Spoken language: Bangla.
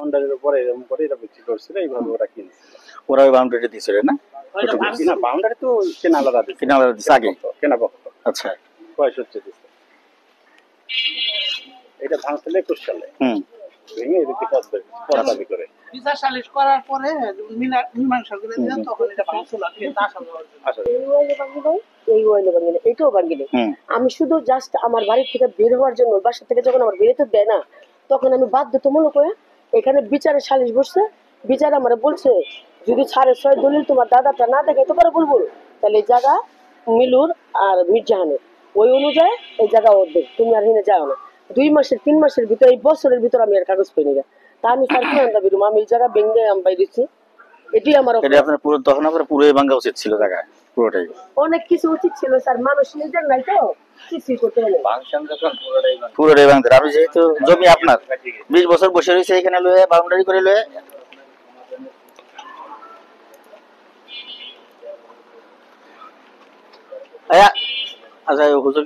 বাউন্ডারির উপরে এরকম করে এটা বিক্রি করছিল, এইভাবে ওরা কিনছিল। ওরা ওই বাউন্ডারিটা দিছিল না? না, বাউন্ডারি তো কেনা আলাদা দিছে। কেনা আলাদা দিছে আগে? কেনা পক্ষ। আচ্ছা। 65 দিছে। এটা ভাঙছিল 21 সালে। ভেঙে এদিকে পদ দাবি করে। বিচার সালিশ করার পরে মীমাংসা করে দিলেন, তখন এটা ভাঙছিল। এই ওয়াইলে ভাঙি না, এটাও ভাঙি না। আমি শুধু জাস্ট আমার বাড়ি থেকে বের হওয়ার জন্য, বাসা থেকে যখন আমার বেরোতে দেয় না, তখন আমি বাধ্যতামূলক করে এখানে বিচারে সালিশ বসছে। বিচার আমার বলছে যদি 6.5 দলিল তোমার দাদাটা না দেখাইতে পারে বলবো, তাহলে এই জায়গা মিলুর আর মির্জাহানের, ওই অনুযায়ী এই জায়গা ওদের, তুমি আর হিনে যাও না। 2 মাসের 3 মাসের ভিতরে, এই বছরের ভিতরে আমি আর কাগজ পাইনি। তা আমি স্যার কি আনতে বেরুম, আমি এই জায়গা ভেঙে আমি বাইরেছি। এটি আমার আপনার পুরো তখন আপনার পুরোই ভাঙা উচিত ছিল জায়গা, পুরোটাই। অনেক কিছু উচিত ছিল স্যার, মানুষ নিজের নাই তো কিছুই করতে হলো। পুরোটাই ভাঙতে। আমি যেহেতু জমি আপনার 20 বছর বসে রয়েছে এখানে লয়ে, বাউন্ডারি করে লয়ে। আচ্ছা হুজুর